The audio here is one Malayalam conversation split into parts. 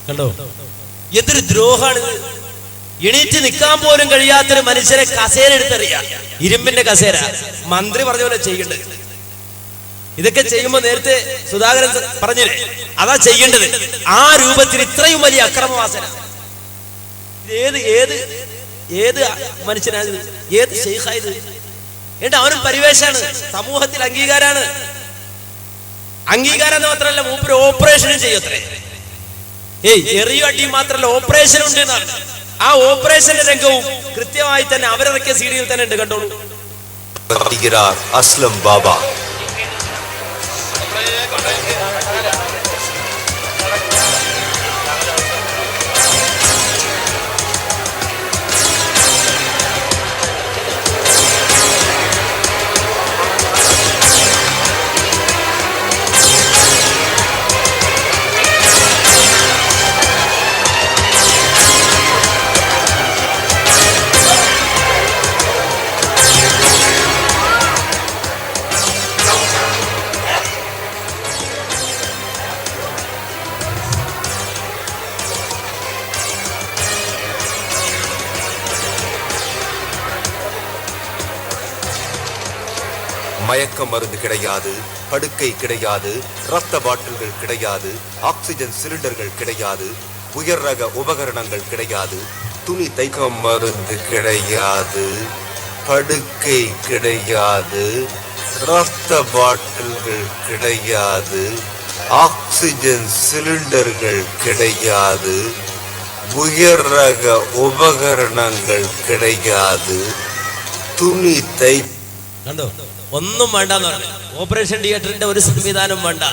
കണ്ടോ എന്തൊരു ദ്രോഹാണ്. എണീറ്റ് നിൽക്കാൻ പോലും കഴിയാത്തൊരു മനുഷ്യരെ കസേര എടുത്തറിയാം, ഇരുമ്പിന്റെ കസേര. മന്ത്രി പറഞ്ഞ പോലെ ചെയ്യേണ്ടത്. ഇതൊക്കെ ചെയ്യുമ്പോൾ നേരത്തെ സുധാകരൻ പറഞ്ഞില്ലേ, അതാ ചെയ്യേണ്ടത്. ആ രൂപത്തിൽ ഇത്രയും വലിയ അക്രമവാസന ഏത് ഏത് ഏത് മനുഷ്യനാണ്, ഏത് ശൈഖായത്? എന്നിട്ട് അവനും പരിവേഷാണ്, സമൂഹത്തിൽ അംഗീകാരാണ്. അംഗീകാരം എന്ന് മാത്രമല്ല, മൂപ്പര് ഓപ്പറേഷനും ചെയ്യത്രേ. എറിയും അടിയും മാത്രമല്ല, ഓപ്പറേഷൻ ഉണ്ട് എന്നാണ്. ആ ഓപ്പറേഷന്റെ രംഗവും കൃത്യമായി തന്നെ അവരിറക്കിയ സീഡിയിൽ തന്നെ ഉണ്ട്. കണ്ടോളൂ. അസ്ലം ബാബ மயக்க மருந்து கிடையாது, படுக்கை கிடையாது, ரத்த பாட்டில்கள் கிடையாது, ஆக்சிஜன் சிலிண்டர்கள் கிடையாது, உயர் ரக உபகரணங்கள் கிடையாது, துணி தைக்க மருந்து கிடையாது, படுக்கை கிடையாது, ரத்த பாட்டில்கள் கிடையாது, ஆக்சிஜன் சிலிண்டர்கள் கிடையாது, உயர் ரக உபகരണങ്ങൾ கிடையாது, துணி தை. കണ്ടോ, ഒന്നും വേണ്ടെന്ന് പറഞ്ഞു. ഓപ്പറേഷൻ തിയേറ്ററിന്റെ ഒരു സംവിധാനം വേണ്ട,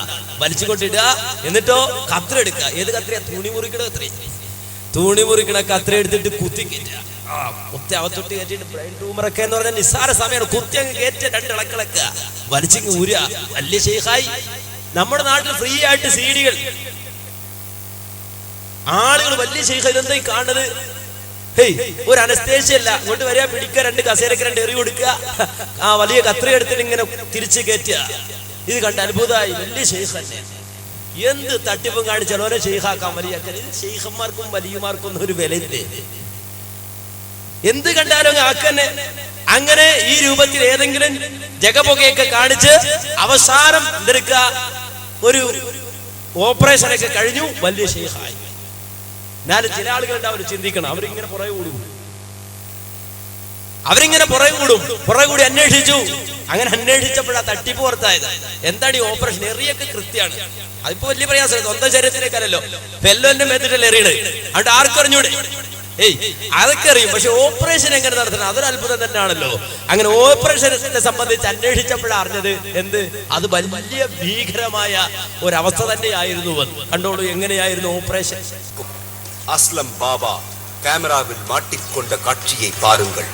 വലിച്ചുകൊണ്ടിടുക. എന്നിട്ടോ കത്ര എടുക്കുക. ഏത് കത്രയാ? തുണി മുറിക്കണ കത്ര. തുണി മുറിക്കണ കത്ര എടുത്തിട്ട് കുത്തി കയറ്റുക. കുത്തി അവത്തൊട്ട് കയറ്റിട്ട് ബ്രെയിൻ ട്യൂമറൊക്കെ എന്ന് പറഞ്ഞാൽ നിസ്സാര സമയമാണ്. കുത്തി അങ്ങ് കയറ്റുക, രണ്ടിളക്കിളക്കുക, വലിച്ചിങ്ങ് ഊരുക. വലിയ ശൈഖായി. നമ്മുടെ നാട്ടിൽ ഫ്രീ ആയിട്ട് സീഡികൾ ആളുകൾ വലിയ ശൈഖ. ഇതെന്താ ഈ കാണുന്നത്? ഒരു അനസ്തേഷ്യല്ല. ഇങ്ങോട്ട് വരിക, പിടിക്കുക, രണ്ട് കസേരക്ക് രണ്ട് എറി കൊടുക്കുക, ആ വലിയ കത്രി എടുത്തിട്ട് ഇങ്ങനെ തിരിച്ചു കയറ്റുക. ഇത് കണ്ട് അത്ഭുതമായി. വലിയ ശൈഖ് തന്നെ. എന്ത് തട്ടിപ്പും കാണിച്ചാൽ ഓരോ ശൈഖാക്കാൻ വലിയ. ശൈഖന്മാർക്കും വലിയമാർക്കും ഒന്നും ഒരു വിലയില്ലേ? എന്ത് കണ്ടാലും ആക്കന്നെ. അങ്ങനെ ഈ രൂപത്തിൽ ഏതെങ്കിലും ജഗപുകയൊക്കെ കാണിച്ച് അവസാനം എന്തെടുക്കുക, ഒരു ഓപ്പറേഷനൊക്കെ കഴിഞ്ഞു, വലിയ ശൈഖായി. എന്നാലും ചില ആളുകളുണ്ട്, അവർ ചിന്തിക്കണം. അവരിങ്ങനെ പുറകെ കൂടും, പുറകെ കൂടി അന്വേഷിച്ചു. അങ്ങനെ അന്വേഷിച്ചപ്പോഴാ തട്ടിപ്പ് പുറത്തായത്. എന്താണ് ഈ ഓപ്പറേഷൻ? എറിയൊക്കെ കൃത്യമാണ്. അതിപ്പോ വലിയ പ്രയാസം. സ്വന്തം ശരീരത്തിലേക്കല്ലോ, പെല്ലോന്റെ മേത്തിട്ടല്ലേ എറിയണ്. അതുകൊണ്ട് ആർക്കും അറിഞ്ഞൂടെ? അതൊക്കെ അറിയും. പക്ഷെ ഓപ്പറേഷൻ എങ്ങനെ നടത്തണം, അതൊരു അത്ഭുതം തന്നെയാണല്ലോ. അങ്ങനെ ഓപ്പറേഷനെ സംബന്ധിച്ച് അന്വേഷിച്ചപ്പോഴാണ് അറിഞ്ഞത് എന്ത്, അത് വലിയ ഭീകരമായ ഒരവസ്ഥ തന്നെയായിരുന്നു. കണ്ടോളൂ എങ്ങനെയായിരുന്നു ഓപ്പറേഷൻ. அஸ்லம் பாபா கேமராவில் மாட்டிக்கொண்ட காட்சியை பாருங்கள்.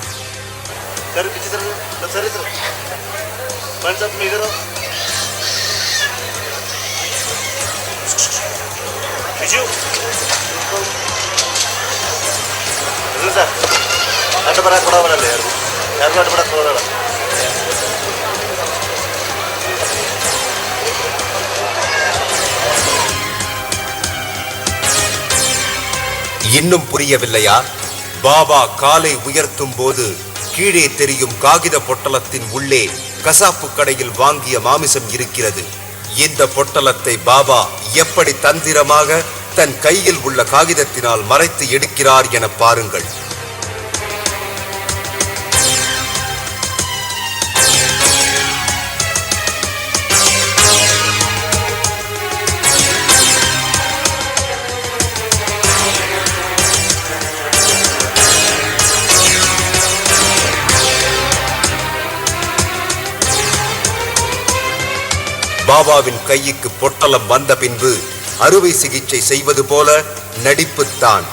இன்னும் புரியவில்லையா? பாபா காலை உயர்த்தும் போது கீழே தெரியும் காகித பொட்டலத்தின் உள்ளே கசாப்பு கடையில் வாங்கிய மாமிசம் இருக்கிறது. இந்த பொட்டலத்தை பாபா எப்படி தந்திரமாக தன் கையில் உள்ள காகிதத்தினால் மறைத்து எடுக்கிறார் என பாருங்கள். பாபாவின் கைக்கு பொட்டலம் வந்த பின்பு அறுவை சிகிச்சை செய்வது போல நடிப்புத்தான்.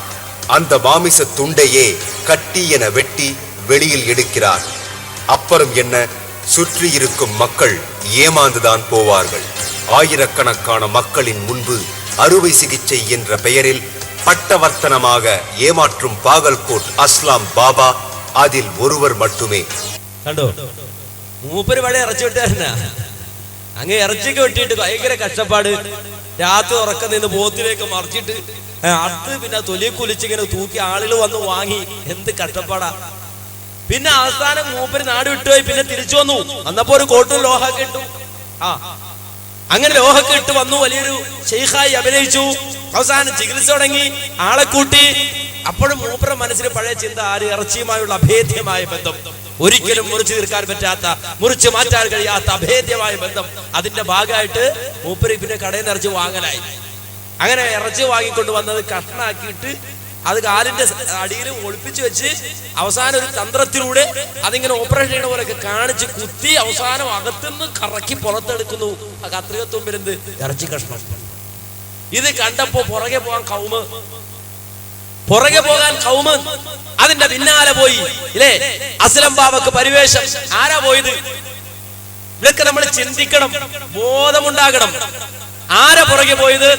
அந்த மாமிச துண்டையே கட்டி என வெட்டி வெளியில் எடுக்கிறார். அப்புறம் என்ன, சுற்றி இருக்கும் மக்கள் ஏமாந்துதான் போவார்கள். ஆயிரக்கணக்கான மக்களின் முன்பு அறுவை சிகிச்சை என்ற பெயரில் பட்டவர்த்தனமாக ஏமாற்றும் பாகல்கோட் அஸ்லாம் பாபா அதில் ஒருவர் மட்டுமே. കണ്ടോ, മൂപ്പര് പഴയ ഇറച്ചി വെട്ടായിരുന്നാ. അങ്ങ് ഇറച്ചിക്ക് വെട്ടിയിട്ട് ഭയങ്കര കഷ്ടപ്പാട്. രാത്രി ഉറക്കം നിന്ന് പോത്തിലേക്ക് മറിച്ചിട്ട് അടുത്ത് പിന്നെ തൊലി കുലിച്ചിങ്ങനെ തൂക്കി ആളുകൾ വന്ന് വാങ്ങി. എന്ത് കഷ്ടപ്പാടാ. പിന്നെ അവസാനം മൂപ്പര് നാട് വിട്ടുപോയി. പിന്നെ തിരിച്ചു വന്നു. വന്നപ്പോ ഒരു കോട്ടും ലോഹൊക്കെ ഇട്ടു. അങ്ങനെ ലോഹൊക്കെ ഇട്ട് വന്നു. വലിയൊരു ഷെയ്ഖായി അഭിനയിച്ചു. അവസാനം ചികിത്സ തുടങ്ങി, ആളെ കൂട്ടി. അപ്പോഴും മൂപ്പരുടെ മനസ്സിൽ പഴയ ചിന്ത, ആര് ഇറച്ചിയുമായുള്ള അഭേദ്യമായ ബന്ധം, ഒരിക്കലും മുറിച്ചു തീർക്കാൻ പറ്റാത്ത, മുറിച്ചു മാറ്റാൻ കഴിയാത്ത അഭേദ്യമായ ബന്ധം. അതിന്റെ ഭാഗമായിട്ട് മൂപ്പര് പിന്നെ കടയിൽ നിന്ന് ഇറച്ചി വാങ്ങലായി. അങ്ങനെ ഇറച്ചി വാങ്ങിക്കൊണ്ട് വന്നത് കഷ്ണാക്കിയിട്ട് അത് കാലിന്റെ അടിയിൽ ഒളിപ്പിച്ചു വെച്ച് അവസാനം ഒരു തന്ത്രത്തിലൂടെ അതിങ്ങനെ ഓപ്പറേഷൻ ചെയ്യണ പോലെയൊക്കെ കാണിച്ച് കുത്തി അവസാനം അകത്തുനിന്ന് കറക്കി പുറത്തെടുക്കുന്നു. ആ കത്രികത്തുമ്പിലെന്ത് ഇറച്ചി കഷ്ണം. ഇത് കണ്ടപ്പോ പുറകെ പോകാൻ കൗമ് അതിന്റെ പിന്നാലെ പോയി. ഇല്ലേ, അസ്ലം ബാബക്ക് പരിവേഷം. ആരാ പോയത്? ഇതൊക്കെ നമ്മൾ ചിന്തിക്കണം, ബോധമുണ്ടാകണം. ആരാ പുറകെ പോയത്,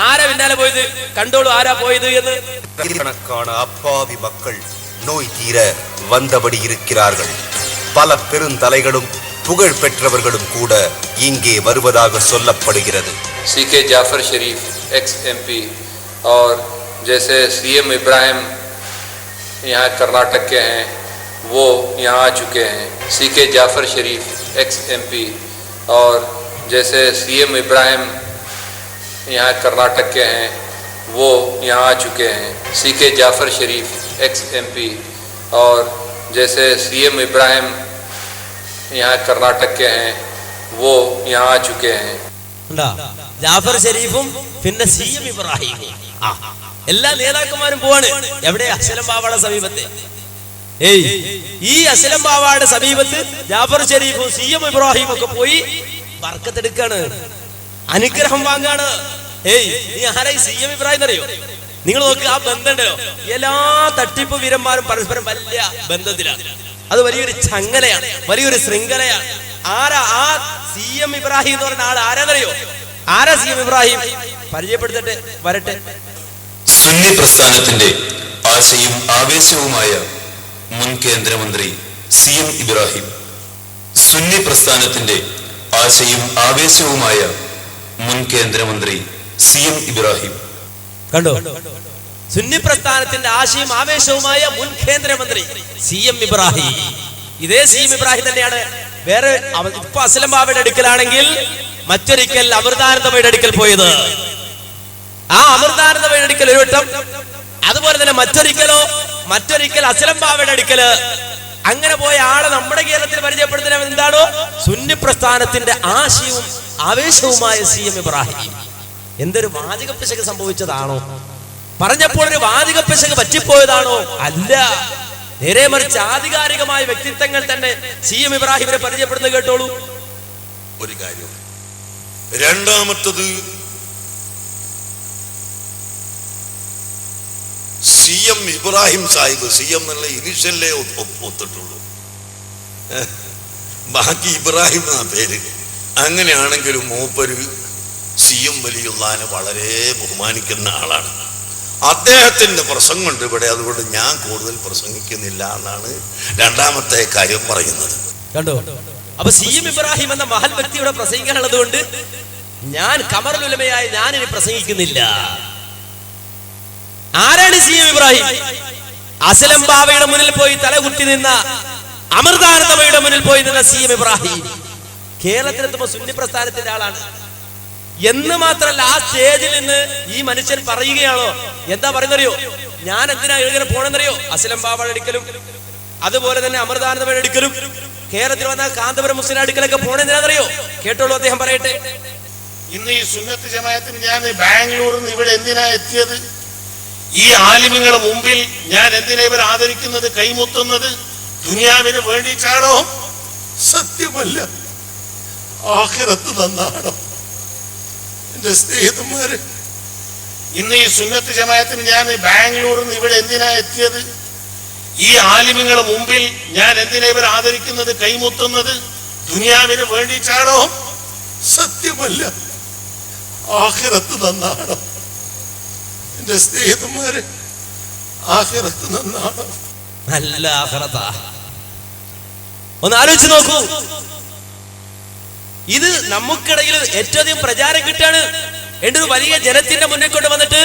ആരാ പിന്നാലെ പോയത്? കണ്ടോളൂ ആരാ പോയത് എന്ന്. கணக்கான அப்பாவி மக்கள் நோய் தீர வந்தபடி இருக்கிறார்கள். பல பெருந்தலைகளும் புகழ் பெற்றவர்களும் கூட இங்கே வருவதாக சொல்லப்படுகிறது. सीके जाफर शरीफ एक्स एमपी और जैसे सीएम इब्राहिम यहाँ कर्नाटक के हैं, वो यहाँ आ चुके हैं. सीके जाफर शरीफ एक्स एमपी और जैसे सीएम इब्राहिम यहाँ कर्नाटक के हैं, वो यहाँ आ चुके हैं. सीके जाफर शरीफ एक्स एमपी और जैसे सीएम इब्राहिम यहाँ कर्नाटक के हैं, वो यहाँ आ चुके हैं. ജാഫർ ഷരീഫും പിന്നെ സിഎം ഇബ്രാഹിമും എല്ലാ നേതാക്കന്മാരും പോവാണ്. എവിടെ? അസ്ലം ബാബയുടെ സമീപത്ത്. ഈ അസ്ലം ബാബയുടെ സമീപത്ത് ജാഫർ ഷരീഫും സിഎം ഇബ്രാഹിം ഒക്കെ പോയി ബർക്കത്തെടുക്കാണ്, അനുഗ്രഹം വാങ്ങാണ്. നീ ആരായി സിഎം ഇബ്രാഹിം എന്നറിയോ? നിങ്ങൾ നോക്ക്, ആ ബന്ധമുണ്ടല്ലോ. എല്ലാ തട്ടിപ്പ് വീരന്മാരും പരസ്പരം വലിയ ബന്ധത്തിലാണ്. അത് വലിയൊരു ചങ്ങലയാണ്, വലിയൊരു ശൃംഖലയാണ്. ആരാ ആ സിഎം ഇബ്രാഹിം എന്ന് പറയുന്ന ആൾ? ആരാന്നറിയോ? ആരാ സിഎം ഇബ്രാഹിം? പരിചയപ്പെടുത്തട്ടെ, വരട്ടെ. സുന്നി പ്രസ്ഥാനത്തിന്റെ ആശയും ആവേശവുമായ മുൻ കേന്ദ്രമന്ത്രി സിഎം ഇബ്രാഹിം. സുന്നി പ്രസ്ഥാനത്തിന്റെ ആശയും ആവേശവുമായ മുൻ കേന്ദ്രമന്ത്രി സിഎം ഇബ്രാഹിം. കണ്ടോ, സുന്നി പ്രസ്ഥാനത്തിന്റെ ആശയും ആവേശവുമായ മുൻ കേന്ദ്രമന്ത്രി സിഎം ഇബ്രാഹിം. ഇതേ സിഎം ഇബ്രാഹിം തന്നെയാണ് വേറെ ഇപ്പൊ അസ്ലം ബാബയുടെ അടുക്കലാണെങ്കിൽ മറ്റൊരിക്കൽ അമൃതാനന്ദമയുടെ അടുക്കൽ പോയത്. ആ അമൃതാനന്ദമയുടെ അടുക്കൽ ഒരു വട്ടം, അതുപോലെ തന്നെ മറ്റൊരിക്കൽ അസ്ലം ബാബയുടെ അടുക്കല്. അങ്ങനെ പോയ ആളെ നമ്മുടെ കേരളത്തിൽ പരിചയപ്പെടുത്തുന്നത് എന്താണോ? സുന്നി പ്രസ്ഥാനത്തിന്റെ ആശയവും ആവേശവുമായ സിഎം ഇബ്രാഹിം. എന്തൊരു വാചക പിശക് സംഭവിച്ചതാണോ? പറഞ്ഞപ്പോൾ ഒരു വാചക പിശക് പറ്റിപ്പോയതാണോ? അല്ല, നേരെ മറിച്ച് ആധികാരികമായ വ്യക്തിത്വങ്ങൾ തന്നെ സിഎം ഇബ്രാഹിമിനെ പരിചയപ്പെടുന്നത് കേട്ടോളൂ. ഒരു കാര്യം. രണ്ടാമത്തത്, സിഎം ഇബ്രാഹിം സാഹിബ്. സിഎം എന്നുള്ള ഇനിഷ്യലേ ഒത്തിട്ടുള്ളൂ, ബാക്കി ഇബ്രാഹിം എന്ന പേര്. അങ്ങനെയാണെങ്കിലും മൂപ്പര് സിഎം വലിയുള്ളാനെ വളരെ ബഹുമാനിക്കുന്ന ആളാണ്. അദ്ദേഹത്തിന്റെ പ്രസംഗമുണ്ട് ഇവിടെ, അതുകൊണ്ട് ഞാൻ കൂടുതൽ പ്രസംഗിക്കുന്നില്ല എന്നാണ് രണ്ടാമത്തെ കാര്യം പറയുന്നത്. കണ്ടോ, അപ്പൊ സിഎം ഇബ്രാഹിം എന്ന മഹൽ വ്യക്തിയുടെ പ്രസംഗിക്കാനുള്ളത് കൊണ്ട് ഞാൻ ഖമറുൽ ഉലമയായി ഞാനിനി പ്രസംഗിക്കുന്നില്ല. ആരാണ് സിഎം ഇബ്രാഹിം? അസ്ലം ബാബയുടെ മുന്നിൽ പോയി തലകുത്തി നിന്ന, അമൃതാനന്ദമയുടെ മുന്നിൽ പോയി നിന്ന സിഎം ഇബ്രാഹിം കേരളത്തിലെത്തുമ്പോ സുന്നി പ്രസ്ഥാനത്തിന്റെ ആളാണ് എന്ന് മാത്രമല്ല, ആ സ്റ്റേജിൽ നിന്ന് ഈ മനുഷ്യൻ പറയുകയാണോ? എന്താ പറയുന്നറിയോ? ഞാൻ എന്തിനാ ഇങ്ങനെ പോണെന്നറിയോ? അസ്ലം ബാബയുടെ അടുക്കലും അതുപോലെ തന്നെ അമൃതാനന്ദമയുടെ അടുക്കലും കേരളത്തിൽ വന്ന കാന്തപുരം മുസ്ലിം അടുക്കലൊക്കെ പോണെന്തിനാന്നറിയോ? കേട്ടോളൂ, അദ്ദേഹം പറയട്ടെ. ഇന്ന് ഈ സുന്നത്ത് ജമാഅത്തിന് ഞാൻ ബാംഗ്ലൂരിൽ നിന്ന് ഇവിടെ എന്തിനാ എത്തിയത്? ഈ ആലിമിങ്ങളുടെ മുമ്പിൽ ഞാൻ എന്തിനാ ഇവർ ആദരിക്കുന്നത്, കൈമുത്തുന്നത്? ദുനിയാവിന് വേണ്ടിയിട്ടാണോ? സത്യമല്ല, ആഖിറത്ത് നന്നാണോ? എന്റെ സ്നേഹിതന്മാര്, ഇന്ന് ഈ സുന്നത്ത് ജമാഅത്തിന് ഞാൻ ബാംഗ്ലൂരിൽ നിന്ന് ഇവിടെ എന്തിനാ എത്തിയത്? ഈ ആലിമുകളെ മുമ്പിൽ ഞാൻ എന്തിനാ ഇവർ ആദരിക്കുന്നത്, കൈമുത്തുന്നത്? ദുനിയാവിന് വേണ്ടിയിട്ടാണോ? സത്യമല്ല, ആഖിറത്ത് നന്നാണോ എന്റെ സ്നേഹിതന്മാരെ? ആഖിറത്ത് നന്നാണോ? നല്ല ആഖിറത്താ. ഒന്ന് ആലോചിച്ച് നോക്കൂ. ഇത് നമുക്കിടയിൽ ഏറ്റവും അധികം പ്രചാരം കിട്ടാണ്. എൻ്റെ ഒരു വലിയ ജനത്തിന്റെ മുന്നിൽ കൊണ്ട് വന്നിട്ട്